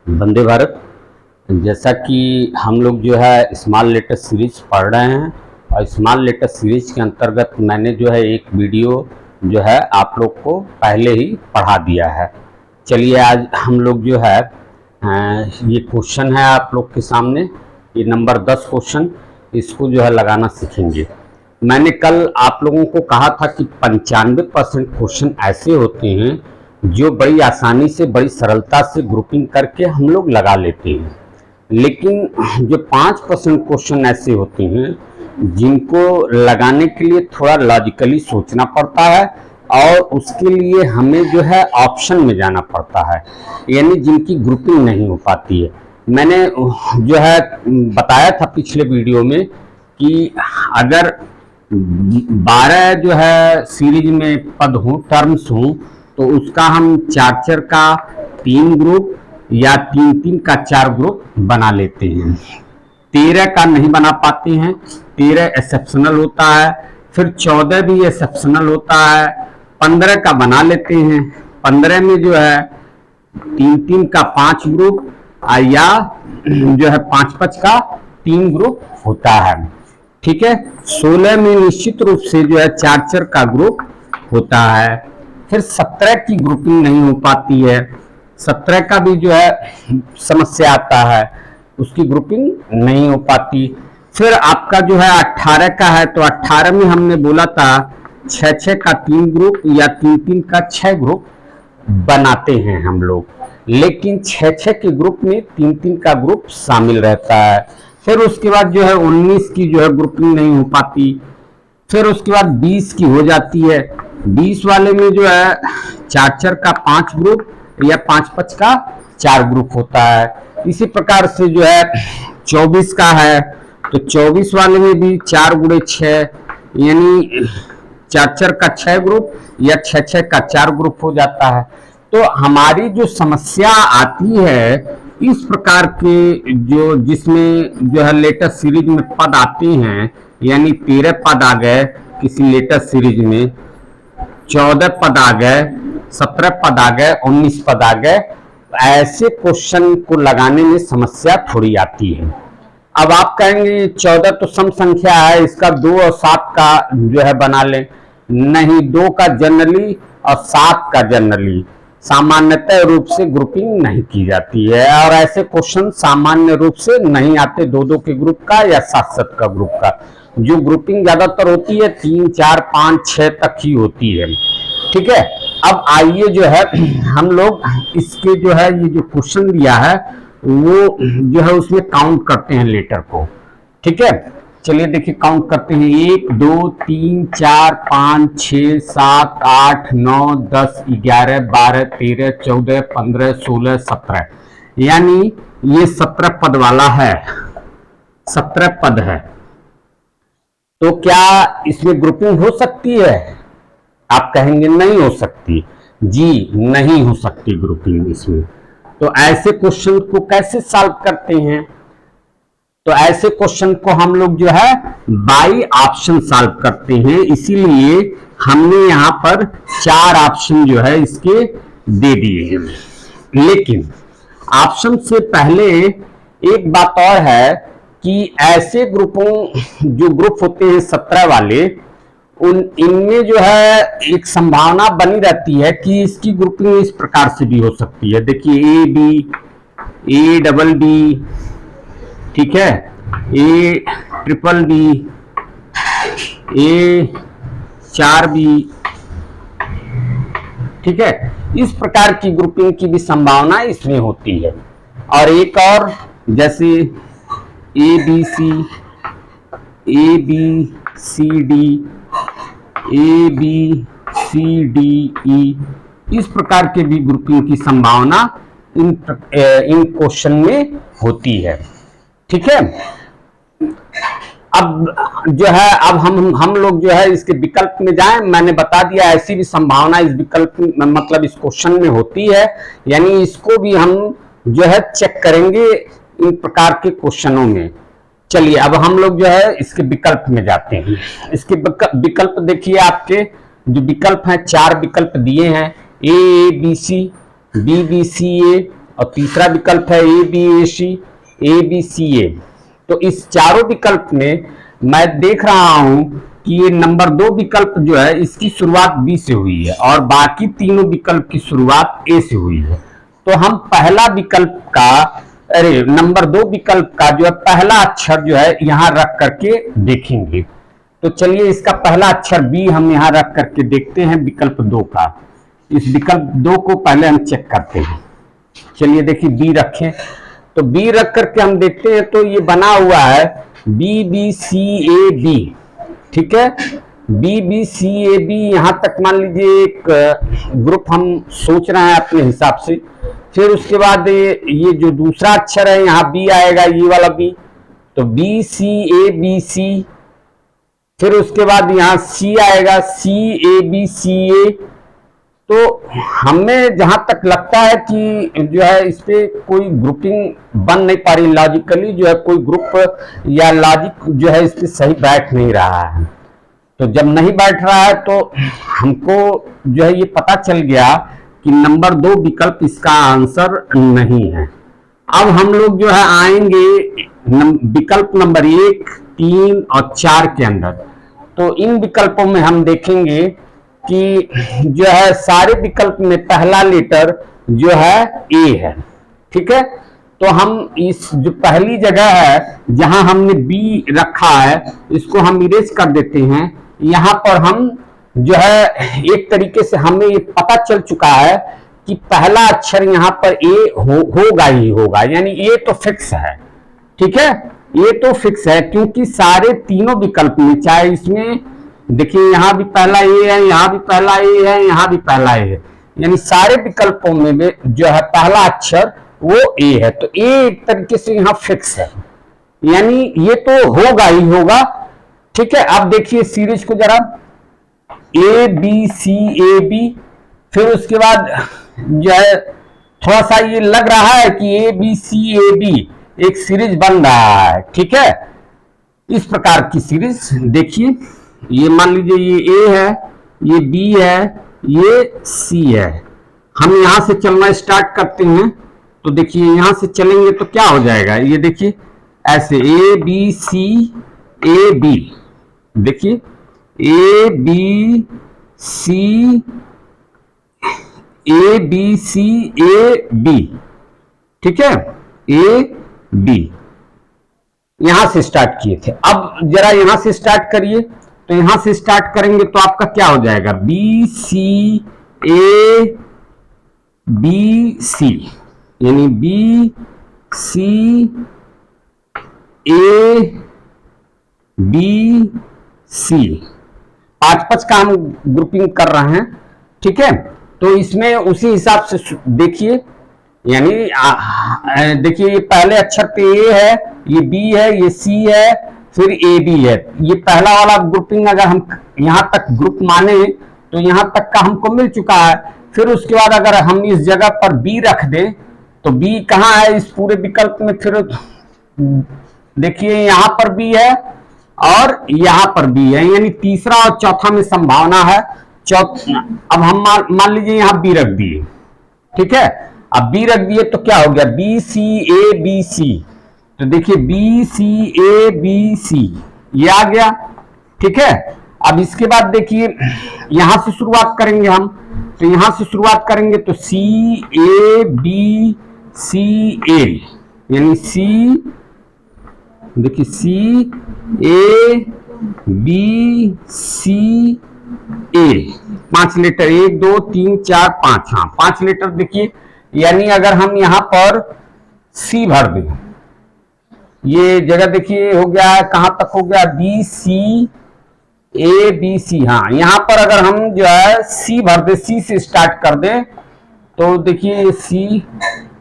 वंदे भारत। जैसा कि हम लोग जो है स्मॉल लेटर सीरीज पढ़ रहे हैं और स्मॉल लेटर सीरीज के अंतर्गत मैंने जो है एक वीडियो जो है आप लोग को पहले ही पढ़ा दिया है। चलिए आज हम लोग जो है ये क्वेश्चन है आप लोग के सामने, ये नंबर 10 क्वेश्चन, इसको जो है लगाना सीखेंगे। मैंने कल आप लोगों को कहा था कि 95% क्वेश्चन ऐसे होते हैं जो बड़ी आसानी से, बड़ी सरलता से ग्रुपिंग करके हम लोग लगा लेते हैं, लेकिन जो 5% क्वेश्चन ऐसे होते हैं जिनको लगाने के लिए थोड़ा लॉजिकली सोचना पड़ता है और उसके लिए हमें जो है ऑप्शन में जाना पड़ता है, यानी जिनकी ग्रुपिंग नहीं हो पाती है। मैंने जो है बताया था पिछले वीडियो में कि अगर 12 जो है सीरीज में पद हो, टर्म्स हो, तो उसका हम 4 का 3 ग्रुप या 3 का 4 ग्रुप बना लेते हैं। 13 का नहीं बना पाते हैं, 13 एक्सेप्शनल होता है, फिर 14 भी एक्सेप्शनल होता है, 15 का बना लेते हैं। 15 में जो है 3 का 5 ग्रुप या जो है 5 का 3 ग्रुप होता है, ठीक है। 16 में निश्चित रूप से जो है 4 का ग्रुप होता है। फिर 17 की ग्रुपिंग नहीं हो पाती है, 17 का भी जो है समस्या आता है, उसकी ग्रुपिंग नहीं हो पाती। फिर आपका जो है 18 का है, तो 18 में हमने बोला था 6 का 3 ग्रुप या 3 का 6 ग्रुप बनाते हैं हम लोग, लेकिन 6 के ग्रुप में 3 का ग्रुप शामिल रहता है। फिर उसके बाद जो है 19 की जो है ग्रुपिंग नहीं हो पाती। फिर उसके बाद 20 की हो जाती है। 20 वाले में जो है 4 का 5 ग्रुप या 5 का 4 ग्रुप होता है। इसी प्रकार से जो है 24 का है, तो 24 वाले में भी 4 गुणे 6 यानी 4 का 6 ग्रुप या 6 का 4 ग्रुप हो जाता है। तो हमारी जो समस्या आती है इस प्रकार के जिसमें जो है लेटर सीरीज में पद आते हैं, यानी 13 पद आ गए किसी लेटर सीरीज में, 14 पद आ गए, 17 पद आ गए, 19 पद आ गए, ऐसे क्वेश्चन को लगाने में समस्या थोड़ी आती है। अब आप कहेंगे 14 तो सम संख्या है, इसका 2 और 7 का जो है बना लें। नहीं, 2 का जनरली और 7 का जनरली सामान्यतः रूप से ग्रुपिंग नहीं की जाती है, और ऐसे क्वेश्चन सामान्य रूप से नहीं आते 2-2 के ग्रुप का या 7-7 का ग्रुप का। जो ग्रुपिंग ज्यादातर होती है 3, 4, 5, 6 तक ही होती है, ठीक है। अब आइए जो है हम लोग इसके जो है ये जो क्वेश्चन दिया है वो जो है उसमें काउंट करते हैं लेटर को, ठीक है। चलिए देखिए काउंट करते हैं। 1, 2, 3, 4, 5, 6, 7, 8, 9, 10, 11, 12, 13, 14, 15, 16, 17, यानी ये 17 पद वाला है, 17 पद है। तो क्या इसमें ग्रुपिंग हो सकती है? आप कहेंगे नहीं हो सकती। जी, नहीं हो सकती ग्रुपिंग इसमें। तो ऐसे क्वेश्चन को कैसे सॉल्व करते हैं? तो ऐसे क्वेश्चन को हम लोग जो है बाई ऑप्शन सॉल्व करते हैं, इसीलिए हमने यहां पर 4 ऑप्शन जो है इसके दे दिए हैं। लेकिन ऑप्शन से पहले एक बात और है कि ऐसे जो ग्रुप होते हैं 17 वाले, इनमें जो है एक संभावना बनी रहती है कि इसकी ग्रुपिंग इस प्रकार से भी हो सकती है। देखिए ए डबल बी, ठीक है, ए ट्रिपल बी, ए 4B, ठीक है। इस प्रकार की ग्रुपिंग की भी संभावना इसमें होती है। और एक और जैसे ABC, ABCD, ABCDE, इस प्रकार के भी ग्रुपिंग की संभावना इन क्वेश्चन में होती है, ठीक है। अब जो है अब हम लोग जो है इसके विकल्प में जाएं। मैंने बता दिया ऐसी भी संभावना इस विकल्प में, मतलब इस क्वेश्चन में होती है, यानी इसको भी हम जो है चेक करेंगे इन प्रकार के क्वेश्चनों में। चलिए अब हम लोग जो है इसके विकल्प में जाते हैं। इसके विकल्प देखिए, आपके जो विकल्प हैं 4 विकल्प दिए हैं, A, B, C, B, B, C, A, और तीसरा विकल्प है ABAC, ABCA। तो इस चारों विकल्प में मैं देख रहा हूं कि ये नंबर 2 विकल्प जो है इसकी शुरुआत B से हुई है और बाकी तीनों विकल्प की शुरुआत A से हुई है। तो हम पहला विकल्प का नंबर 2 विकल्प का जो है पहला अक्षर जो है यहां रख करके देखेंगे। तो चलिए इसका पहला अक्षर B हम यहां रख करके देखते हैं विकल्प 2 का। इस विकल्प 2 को पहले हम चेक करते हैं। चलिए देखिए B रखें, तो B रख करके हम देखते हैं तो ये बना हुआ है BBCAB, ठीक है। BBCAB यहां तक मान लीजिए एक ग्रुप हम सोच रहे हैं अपने हिसाब से। फिर उसके बाद ये जो दूसरा अक्षर है यहाँ B आएगा, ये वाला B, तो BCABC। फिर उसके बाद यहाँ C आएगा CABCA। तो हमें जहां तक लगता है कि जो है इस पे कोई ग्रुपिंग बन नहीं पा रही, लॉजिकली जो है कोई ग्रुप या लॉजिक जो है इस पे सही बैठ नहीं रहा है। तो जब नहीं बैठ रहा है तो हमको जो है ये पता चल गया कि नंबर 2 विकल्प इसका आंसर नहीं है। अब हम लोग जो है आएंगे विकल्प नंबर 1, 3 और 4 के अंदर। तो इन विकल्पों में हम देखेंगे कि जो है सारे विकल्प में पहला लेटर जो है A है, ठीक है। तो हम इस जो पहली जगह है जहां हमने B रखा है इसको हम इरेज कर देते हैं। यहां पर हम जो है एक तरीके से हमें ये पता चल चुका है कि पहला अक्षर यहां पर A होगा ही होगा, यानी A तो फिक्स है, ठीक है। ये तो फिक्स है क्योंकि सारे तीनों विकल्प में, चाहे इसमें देखिए यहां भी पहला A है, यहां भी पहला A है, यहां भी पहला A है, यानी सारे विकल्पों में जो है पहला अक्षर वो A है। तो A एक तरीके से यहां फिक्स है, यानी ये तो होगा ही होगा, ठीक है। अब देखिए सीरीज को जरा ABCAB। फिर उसके बाद जो है थोड़ा सा ये लग रहा है कि ABCAB एक सीरीज बन रहा है, ठीक है। इस प्रकार की सीरीज देखिए, ये मान लीजिए ये A है, ये B है, ये C है। हम यहां से चलना स्टार्ट करते हैं तो देखिए यहां से चलेंगे तो क्या हो जाएगा, ये देखिए ऐसे ABCAB, देखिए ABCAB, ठीक है, AB यहां से स्टार्ट किए थे। अब जरा यहां से स्टार्ट करिए, तो यहां से स्टार्ट करेंगे तो आपका क्या हो जाएगा BCABC, यानी BCABC 5-5 का हम ग्रुपिंग कर रहे हैं, ठीक है। तो इसमें उसी हिसाब से देखिए, यानी देखिए ये पहले अक्षर पे A है, ये B है, ये C है, फिर AB है। ये पहला वाला ग्रुपिंग अगर हम यहां तक ग्रुप माने तो यहां तक का हमको मिल चुका है। फिर उसके बाद अगर हम इस जगह पर B रख दें तो B कहां है इस पूरे विकल्प में, फिर देखिए यहां पर B है और यहां पर B है, यानी तीसरा और चौथा में संभावना है। अब हम मान लीजिए यहां B रख दिए, ठीक है। अब B रख दिए तो क्या हो गया BCABC, तो देखिए BCABC ये आ गया, ठीक है। अब इसके बाद देखिए यहां से शुरुआत करेंगे हम, तो यहां से शुरुआत करेंगे तो CABCA, यानी देखिए CABCA 5 लेटर, 1 2 3 4 5, हाँ 5 लेटर देखिए। यानी अगर हम यहां पर C भर दें, ये जगह देखिए हो गया, कहां तक हो गया BCABC, हाँ यहां पर अगर हम जो है C भर दे, C से स्टार्ट कर दें तो देखिए C,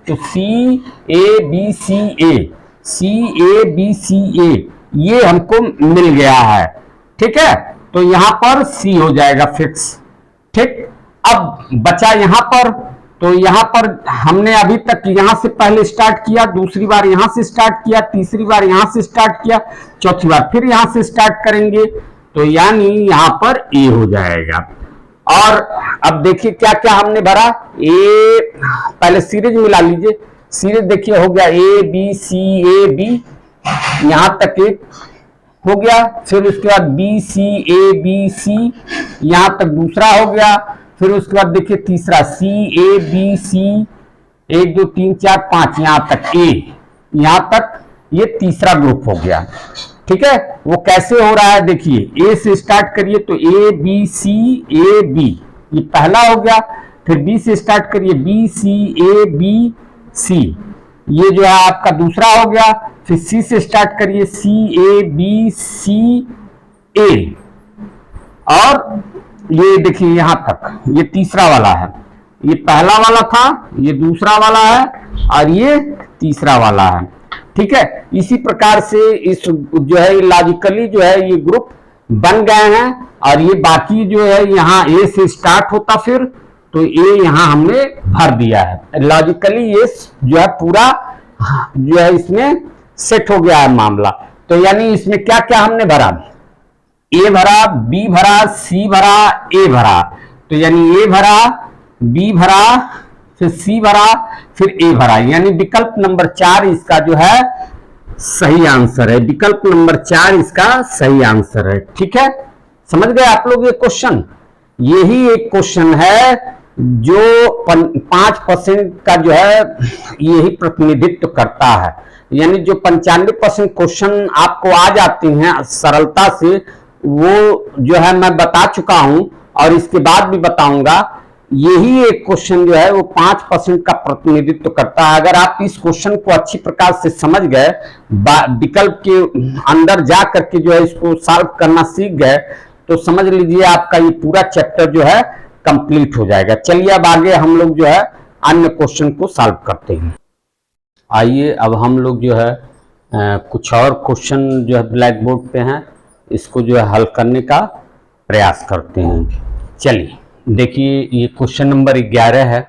तो CABCA ये हमको मिल गया है, ठीक है। तो यहां पर C हो जाएगा फिक्स, ठीक। अब बचा यहां पर, तो यहां पर हमने अभी तक यहां से पहले स्टार्ट किया, दूसरी बार यहां से स्टार्ट किया, तीसरी बार यहां से स्टार्ट किया, चौथी बार फिर यहां से स्टार्ट करेंगे, तो यानी यहां पर A हो जाएगा। और अब देखिए क्या क्या हमने भरा। ए, पहले सीरीज मिला लीजिए। सीरीज देखिए हो गया A B C, A B, यहां तक एक हो गया। फिर उसके बाद B C, A B C, यहां तक दूसरा हो गया। फिर उसके बाद देखिए तीसरा सी ए बी सी, 1 2 3 4 5, यहां तक ए, यहां तक ये तीसरा ग्रुप हो गया। ठीक है, वो कैसे हो रहा है देखिए। ए से स्टार्ट करिए तो A B C, A B, ये पहला हो गया। फिर बी से स्टार्ट करिए, B C, A B C, ये जो है आपका दूसरा हो गया। फिर सी से स्टार्ट करिए, सी ए बी सी ए, और ये देखिए यहां तक ये तीसरा वाला है। ये पहला वाला था, ये दूसरा वाला है, और ये तीसरा वाला है। ठीक है, इसी प्रकार से इस जो है लॉजिकली जो है ये ग्रुप बन गए हैं। और ये बाकी जो है यहाँ ए से स्टार्ट होता, फिर तो ए यहाँ हमने भर दिया है। लॉजिकली ये जो है पूरा जो है इसमें सेट हो गया है मामला। तो यानी इसमें क्या क्या हमने भरा, ए भरा, बी भरा, सी भरा, ए भरा। तो यानी ए भरा, बी भरा, फिर सी भरा, फिर ए भरा, यानी विकल्प नंबर 4 इसका जो है सही आंसर है। विकल्प नंबर 4 इसका सही आंसर है। ठीक है, समझ गए आप लोग ये क्वेश्चन। यही एक क्वेश्चन है जो 5% का जो है यही प्रतिनिधित्व करता है। यानी जो 95% क्वेश्चन आपको आ जाते हैं सरलता से, वो जो है मैं बता चुका हूं और इसके बाद भी बताऊंगा। यही एक क्वेश्चन जो है वो 5% का प्रतिनिधित्व करता है। अगर आप इस क्वेश्चन को अच्छी प्रकार से समझ गए, विकल्प के अंदर जा करके जो है इसको सॉल्व करना सीख गए, तो समझ लीजिए आपका ये पूरा चैप्टर जो है कंप्लीट हो जाएगा। चलिए अब आगे हम लोग जो है अन्य क्वेश्चन को सॉल्व करते हैं। आइए अब हम लोग जो है कुछ और क्वेश्चन जो है ब्लैक बोर्ड पे हैं, इसको जो है हल करने का प्रयास करते हैं। चलिए देखिए, ये क्वेश्चन नंबर 11 है।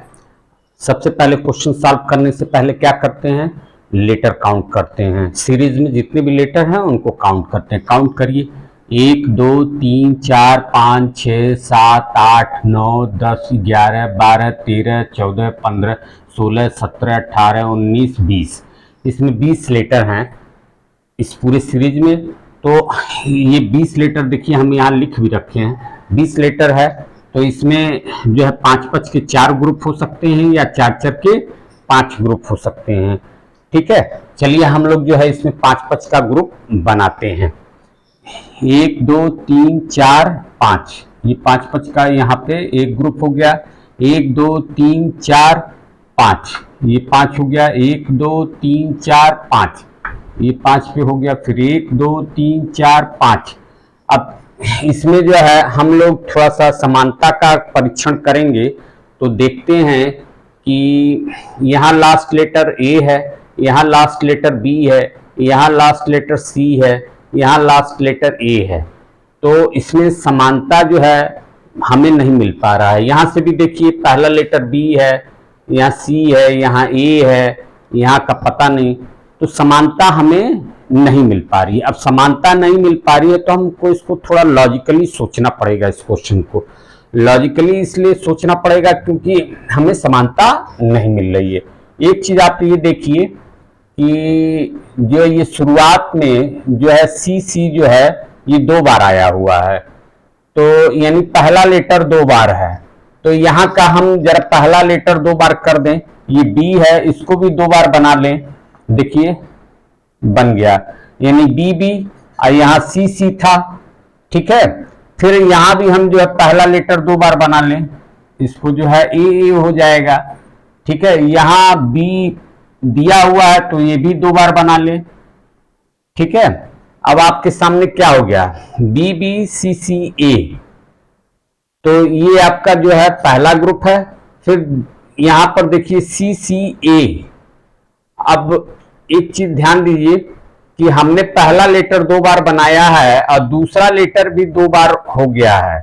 सबसे पहले क्वेश्चन सॉल्व करने से पहले क्या करते हैं, लेटर काउंट करते हैं। सीरीज में जितने भी लेटर हैं उनको काउंट करते हैं। काउंट करिए, 1 2 3 4 5 6 7 8 9 10 11 12 13 14 15 16 17 18 19 20। इसमें 20 लेटर हैं इस पूरे सीरीज में। तो ये 20 लेटर देखिए हम यहाँ लिख भी रखे हैं। 20 लेटर है तो इसमें जो है 5-5 के 4 ग्रुप हो सकते हैं या 4-4 के 5 ग्रुप हो सकते हैं। ठीक है, चलिए हम लोग जो है इसमें 5-5 का ग्रुप बनाते हैं। 1 2 3 4 5, ये 5-5 का यहाँ पे एक ग्रुप हो गया। 1 2 3 4 5, ये 5 हो गया। 1 2 3 4 5, ये 5 पे हो गया। फिर 1 2 3 4 5। अब इसमें जो है हम लोग थोड़ा सा समानता का परीक्षण करेंगे, तो देखते हैं कि यहाँ लास्ट लेटर ए है, यहाँ लास्ट लेटर बी है, यहाँ लास्ट लेटर सी है, यहाँ लास्ट लेटर ए है। तो इसमें समानता जो है हमें नहीं मिल पा रहा है। यहाँ से भी देखिए पहला लेटर बी है, यहाँ सी है, यहाँ ए है, यहाँ का पता नहीं। तो समानता हमें नहीं मिल पा रही है। अब समानता नहीं मिल पा रही है तो हमको इसको थोड़ा लॉजिकली सोचना पड़ेगा। इस क्वेश्चन को लॉजिकली इसलिए सोचना पड़ेगा क्योंकि हमें समानता नहीं मिल रही है। एक चीज आप ये देखिए कि जो ये शुरुआत में जो है सी जो है ये 2 बार आया हुआ है, तो यानी पहला लेटर 2 बार है। तो यहाँ का हम जरा पहला लेटर 2 बार कर दें। ये बी है, इसको भी 2 बार बना लें। देखिए बन गया, यानी बी बी, और यहाँ सी था। ठीक है, फिर यहाँ भी हम जो है पहला लेटर 2 बार बना लें, इसको जो है ए हो जाएगा। ठीक है, यहाँ बी दिया हुआ है तो ये भी 2 बार बना ले। ठीक है, अब आपके सामने क्या हो गया, बी बी सी ए। तो ये आपका जो है पहला ग्रुप है। फिर यहां पर देखिए सी ए। अब एक चीज ध्यान दीजिए कि हमने पहला लेटर 2 बार बनाया है और दूसरा लेटर भी 2 बार हो गया है।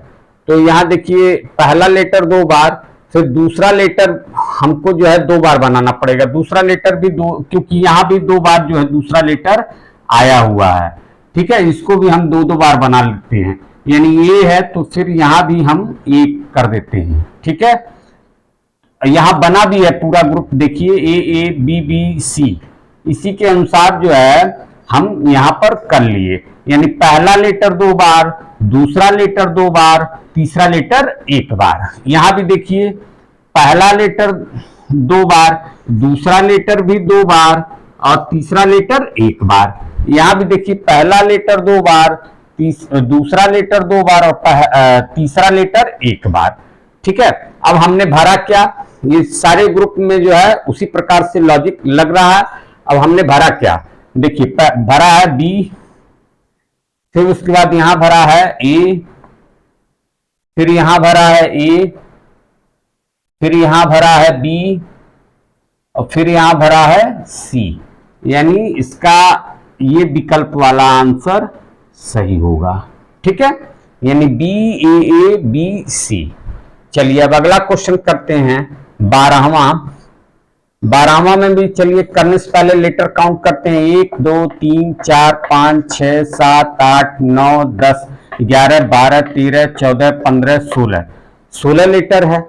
तो यहां देखिए पहला लेटर 2 बार, फिर दूसरा लेटर हमको जो है 2 बार बनाना पड़ेगा। दूसरा लेटर भी 2, क्योंकि यहां भी 2 बार जो है दूसरा लेटर आया हुआ है। ठीक है, इसको भी हम 2 बार बना लेते हैं। यानी ए है तो फिर यहां भी हम ए कर देते हैं, ठीक है। यहां बना भी है पूरा ग्रुप, देखिए ए बी बी सी, इसी के अनुसार जो है हम यहां पर कर लिए, यानी पहला लेटर 2 बार, दूसरा लेटर 2 बार, तीसरा लेटर 1 बार। यहां भी देखिए पहला लेटर 2 बार, दूसरा लेटर भी 2 बार और तीसरा लेटर 1 बार। यहां भी देखिए पहला लेटर 2 बार, दूसरा लेटर 2 बार और तीसरा लेटर 1 बार, ठीक है। अब हमने भरा क्या, ये सारे ग्रुप में जो है उसी प्रकार से लॉजिक लग रहा है। अब हमने भरा क्या, देखिए भरा है बी, फिर उसके बाद यहां भरा है ए, फिर यहां भरा है ए, फिर यहां भरा है बी और फिर यहां भरा है सी, यानी इसका ये विकल्प वाला आंसर सही होगा, ठीक है। यानी बी ए बी सी। चलिए अब अगला क्वेश्चन करते हैं 12वां में भी चलिए करने से पहले लेटर काउंट करते हैं। 1 2 3 4 5 6 7 8 9 10 11 12 13 14 15 16 16 लेटर है।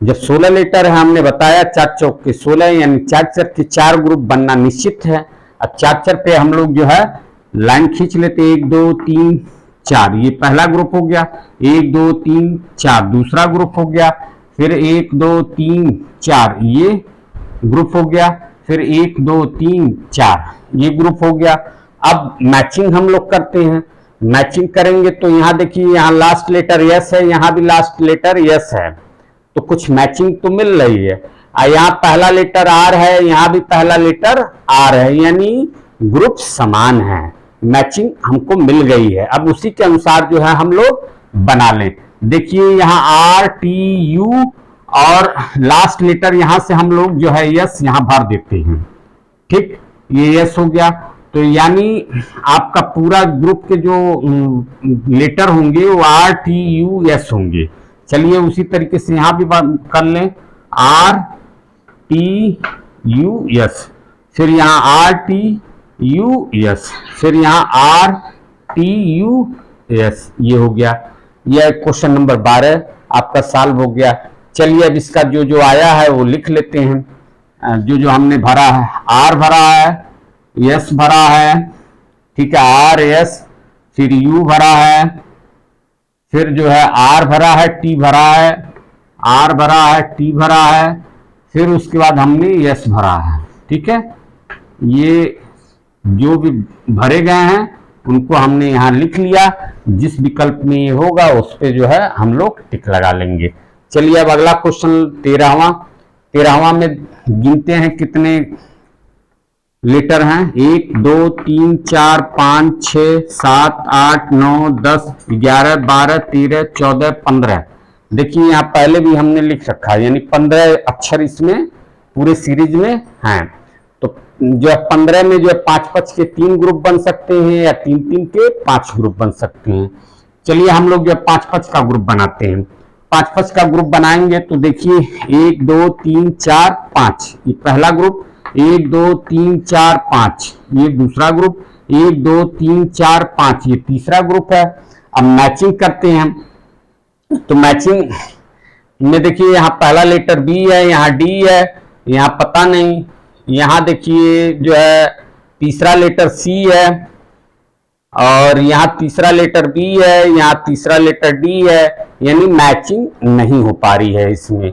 जब 16 लेटर है, हमने बताया 4 चौक के 16, यानी 4 चर के 4 ग्रुप बनना निश्चित है। अब 4 चर पे हम लोग जो है लाइन खींच लेते हैं, 1 2 3 4, ये पहला ग्रुप हो गया। 1 2 3 4 दूसरा ग्रुप हो गया, फिर 1 2 3 4 ये ग्रुप हो गया, फिर 1 2 3 4 ये ग्रुप हो गया। अब मैचिंग हम लोग करते हैं। मैचिंग करेंगे तो यहाँ देखिए, यहाँ लास्ट लेटर यस है, यहाँ भी लास्ट लेटर यस है, तो कुछ मैचिंग तो मिल रही है। यहाँ पहला लेटर आर है, यहाँ भी पहला लेटर आर है, यानी ग्रुप समान है, मैचिंग हमको मिल गई है। अब उसी के अनुसार जो है हम लोग बना लें। देखिए यहाँ आर टी यू और लास्ट लेटर यहां से हम लोग जो है यस यहां भर देते हैं, ठीक, ये यस हो गया। तो यानी आपका पूरा ग्रुप के जो लेटर होंगे वो आर टी यू एस होंगे। चलिए उसी तरीके से यहां भी कर लें, आर टी यू एस, फिर यहां आर टी यू एस, फिर यहां आर टी यू एस, ये हो गया। यह क्वेश्चन नंबर 12 आपका सॉल्व हो गया। चलिए अब इसका जो जो आया है वो लिख लेते हैं। जो जो हमने भरा है, आर भरा है, एस भरा है, ठीक है, आर एस, फिर यू भरा है, फिर जो है आर भरा है, टी भरा है, आर भरा है, टी भरा है, फिर उसके बाद हमने एस भरा है, ठीक है। ये जो भी भरे गए हैं उनको हमने यहाँ लिख लिया। जिस विकल्प में ये होगा उस पे जो है हम लोग टिक लगा लेंगे। चलिए अब अगला क्वेश्चन 13वां में गिनते हैं कितने लेटर हैं। 1 2 3 4 5 6 7 8 9 10 11 12 13 14 15। देखिए यहाँ पहले भी हमने लिख रखा है, यानी 15 अक्षर इसमें पूरे सीरीज में हैं। तो जो है 15 में जो है 5-5 के 3 ग्रुप बन सकते हैं या 3-3 के 5 ग्रुप बन सकते हैं। चलिए हम लोग जो है 5-5 का ग्रुप बनाते हैं। 5-5 का ग्रुप बनाएंगे तो देखिए 1 2 3 4 5 ये पहला ग्रुप, 1 2 3 4 5 ये दूसरा ग्रुप, 1 2 3 4 5 ये तीसरा ग्रुप है। अब मैचिंग करते हैं, तो मैचिंग में देखिए यहाँ पहला लेटर बी है, यहाँ डी है, यहाँ पता नहीं, यहाँ देखिए जो है तीसरा लेटर सी है और यहाँ तीसरा लेटर बी है, यहाँ तीसरा लेटर डी है, यानी मैचिंग नहीं हो पा रही है इसमें।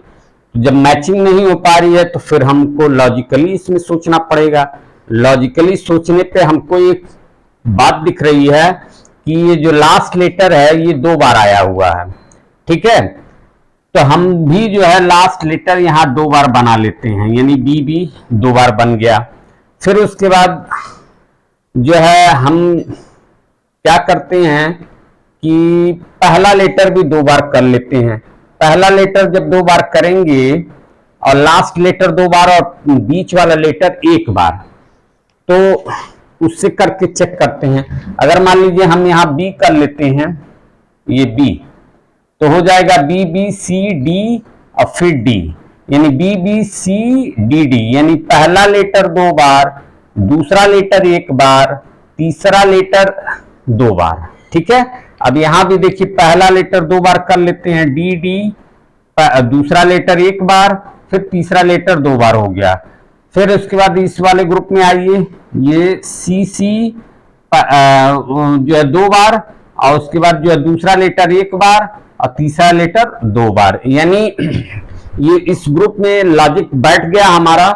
जब मैचिंग नहीं हो पा रही है तो फिर हमको लॉजिकली इसमें सोचना पड़ेगा। लॉजिकली सोचने पे हमको एक बात दिख रही है कि ये जो लास्ट लेटर है ये 2 बार आया हुआ है, ठीक है। तो हम भी जो है लास्ट लेटर यहाँ 2 बार बना लेते हैं, यानी बी भी 2 बार बन गया। फिर उसके बाद जो है हम क्या करते हैं कि पहला लेटर भी 2 बार कर लेते हैं। पहला लेटर जब 2 बार करेंगे और लास्ट लेटर 2 बार और बीच वाला लेटर 1 बार, तो उससे करके चेक करते हैं। अगर मान लीजिए हम यहाँ बी कर लेते हैं, ये बी, तो हो जाएगा बी बी सी डी और फिर डी, यानी B B C D D, यानी पहला लेटर 2 बार, दूसरा लेटर 1 बार, तीसरा लेटर 2 बार, ठीक है। अब यहां भी देखिए पहला लेटर 2 बार कर लेते हैं, डी डी, दूसरा लेटर 1 बार, फिर तीसरा लेटर 2 बार हो गया। फिर उसके बाद इस वाले ग्रुप में आइए, ये सी सी जो है 2 बार, और उसके बाद जो है दूसरा लेटर 1 बार और तीसरा लेटर 2 बार। यानी ये इस ग्रुप में लॉजिक बैठ गया हमारा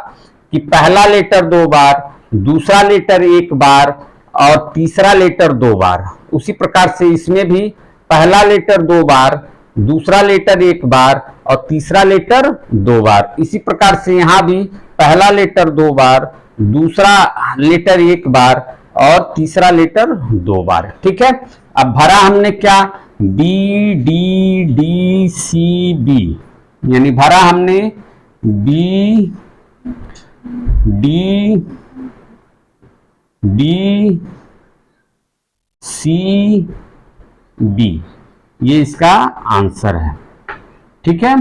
कि पहला लेटर 2 बार, दूसरा लेटर 1 बार और तीसरा लेटर 2 बार। उसी प्रकार से इसमें भी पहला लेटर 2 बार, दूसरा लेटर 1 बार और तीसरा लेटर 2 बार। इसी प्रकार से यहां भी पहला लेटर 2 बार, दूसरा लेटर 1 बार और तीसरा लेटर 2 बार। ठीक है, अब भरा हमने क्या, B D D C B, यानी भरा हमने B D D C B, ये इसका आंसर है। ठीक है,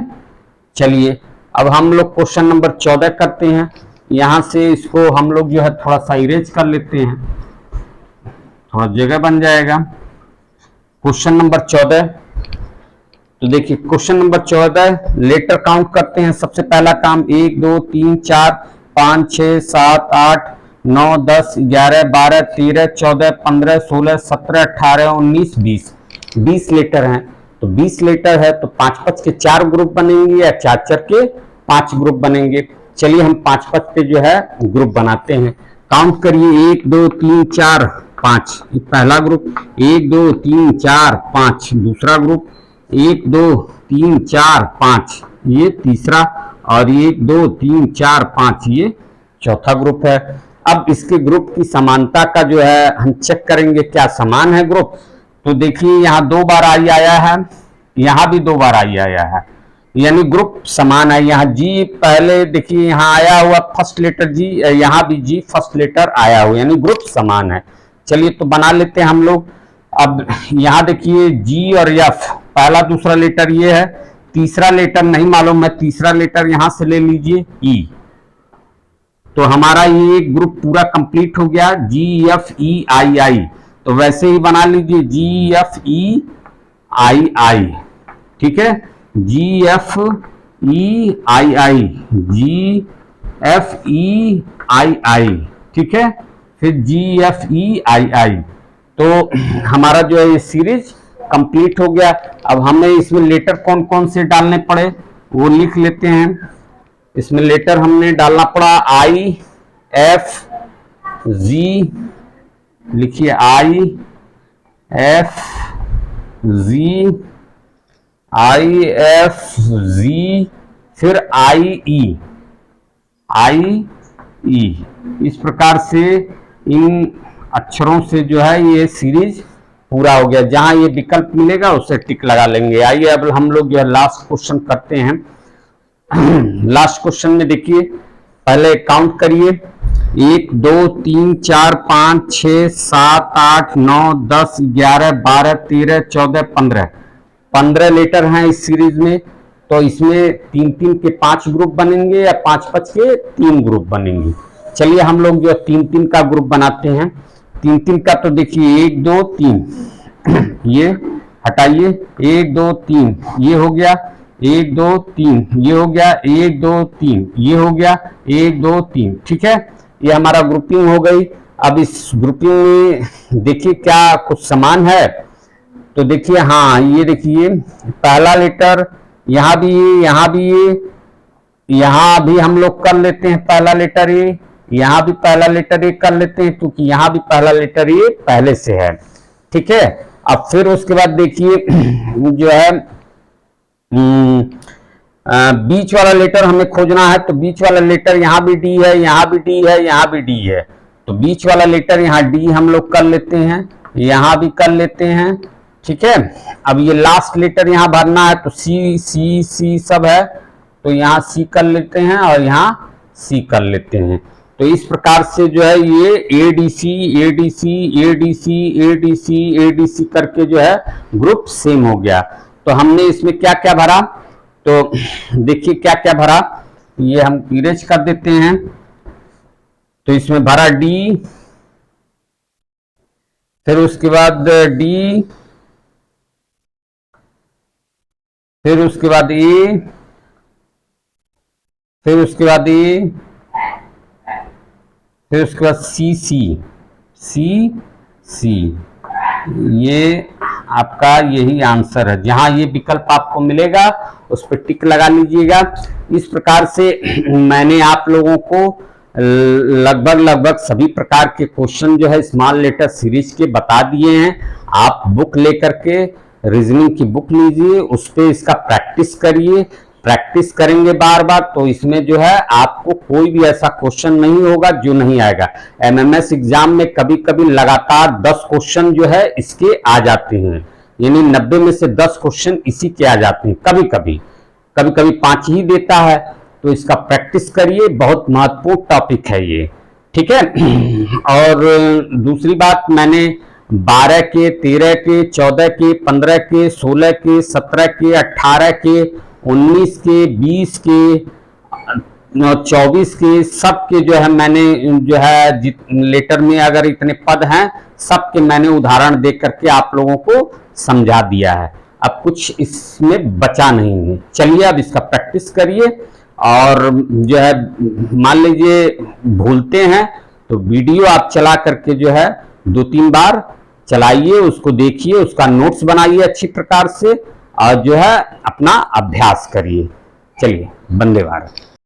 चलिए अब हम लोग क्वेश्चन नंबर 14 करते हैं। यहां से इसको हम लोग जो है थोड़ा सा इरेज कर लेते हैं, थोड़ा जगह बन जाएगा। क्वेश्चन नंबर 14, तो देखिए क्वेश्चन नंबर 14 लेटर काउंट करते हैं। सबसे पहला काम 1 2 3 4 5 6 7 8 9 10 11 12 13 14 15 16 17 18 19 20 20 लेटर हैं। तो 20 लेटर है तो 5 5 के 4 ग्रुप बनेंगे या 4 4 के 5 ग्रुप बनेंगे। चलिए हम 5 5 पे जो है ग्रुप बनाते हैं। काउंट करिए 1 2 3 4 5, पहला ग्रुप, 1 2 3 4 5 दूसरा ग्रुप, 1 2 3 4 5 ये तीसरा, और 1 2 3 4 5 ये चौथा ग्रुप है। अब इसके ग्रुप की समानता का जो है हम चेक करेंगे क्या समान है ग्रुप। तो देखिए यहाँ 2 बार आई आया है, यहाँ भी 2 बार आई आया है, यानी ग्रुप समान है। यहाँ जी पहले देखिए यहाँ आया हुआ फर्स्ट लेटर जी, यहाँ भी जी फर्स्ट लेटर आया हुआ, यानी ग्रुप समान है। चलिए तो बना लेते हैं हम लोग। अब यहाँ देखिए जी और एफ, पहला दूसरा लेटर ये है, तीसरा लेटर नहीं मालूम है, तीसरा लेटर यहां से ले लीजिए ई, तो हमारा ये ग्रुप पूरा कंप्लीट हो गया, जी एफ ई आई आई। तो वैसे ही बना लीजिए जी एफ ई आई आई। ठीक है, जी एफ ई आई आई, जी एफ ई आई आई। ठीक है, फिर जी एफ ई आई आई। तो हमारा जो है ये सीरीज कंप्लीट हो गया। अब हमें इसमें लेटर कौन कौन से डालने पड़े वो लिख लेते हैं। इसमें लेटर हमने डालना पड़ा आई एफ जी, लिखिए I F G, I F G, फिर आई ई, आई ई। इस प्रकार से इन अक्षरों से जो है ये सीरीज पूरा हो गया। जहां ये विकल्प मिलेगा उसे टिक लगा लेंगे। आइए अब हम लोग जो है लास्ट क्वेश्चन करते हैं। लास्ट क्वेश्चन में देखिए, पहले काउंट करिए 1 2 3 4 5 6 7 8 9 10 11 12 13 14 15 15 लेटर हैं इस सीरीज में। तो इसमें 3 3 के 5 ग्रुप बनेंगे या 5 5 के 3 ग्रुप बनेंगे। चलिए हम लोग जो 3 3 का ग्रुप बनाते हैं। 3 3 का तो देखिए 1 2 3 ये हटाइए, 1 2 3 ये हो गया, 1 2 3 ये हो गया, 1 2 3 ये हो गया, 1 2 3। ठीक है, ये हमारा ग्रुपिंग हो गई। अब इस ग्रुपिंग में देखिए क्या कुछ समान है। तो देखिए हाँ, ये देखिए पहला लेटर यहाँ भी ये, यहाँ भी ये, यहाँ भी हम लोग कर लेते हैं पहला लेटर ये, यहाँ भी पहला लेटर ए कर लेते हैं क्योंकि यहाँ भी पहला लेटर ए पहले से है। ठीक है, अब फिर उसके बाद देखिए जो है बीच वाला लेटर हमें खोजना है। तो बीच वाला लेटर यहाँ भी डी है, यहाँ भी डी है, यहाँ भी डी है। तो बीच वाला लेटर यहाँ डी हम लोग कर लेते हैं, यहाँ भी कर लेते हैं। ठीक है, अब ये लास्ट लेटर यहाँ भरना है। तो सी सी सी सब है, तो यहाँ सी कर लेते हैं और यहाँ सी कर लेते हैं। तो इस प्रकार से जो है ये ADC ADC ADC ADC ADC करके जो है ग्रुप सेम हो गया। तो हमने इसमें क्या क्या भरा, तो देखिए क्या क्या भरा, ये हम इरेज कर देते हैं। तो इसमें भरा डी, फिर उसके बाद डी, फिर उसके बाद ए, फिर उसके बाद ए, फिर उसके बाद सी सी सी सी, ये आपका यही आंसर है। जहां ये विकल्प आपको मिलेगा उस पर टिक लगा लीजिएगा। इस प्रकार से मैंने आप लोगों को लगभग सभी प्रकार के क्वेश्चन जो है स्मॉल लेटर सीरीज के बता दिए हैं। आप बुक लेकर के रीजनिंग की बुक लीजिए, उस पर इसका प्रैक्टिस करिए। प्रैक्टिस करेंगे बार बार तो इसमें जो है आपको कोई भी ऐसा क्वेश्चन नहीं होगा जो नहीं आएगा। एमएमएस एग्जाम में कभी कभी लगातार 10 क्वेश्चन जो है इसके आ जाते हैं, यानी 90 में से 10 क्वेश्चन इसी के आ जाते हैं। कभी कभी 5 ही देता है, तो इसका प्रैक्टिस करिए, बहुत महत्वपूर्ण टॉपिक है ये, ठीक है। और दूसरी बात, मैंने 12 के, 13 के, 14 के, 15 के, 16 के, 17 के, 18 के, 19 के, 20 के, 24 के, सब के जो है मैंने जो है लेटर में अगर इतने पद हैं सबके मैंने उदाहरण दे करके आप लोगों को समझा दिया है। अब कुछ इसमें बचा नहीं है। चलिए अब इसका प्रैक्टिस करिए, और जो है मान लीजिए भूलते हैं तो वीडियो आप चला करके जो है 2-3 बार चलाइए, उसको देखिए, उसका नोट्स बनाइए अच्छी प्रकार से, और जो है अपना अभ्यास करिए। चलिए, वंदे भारत।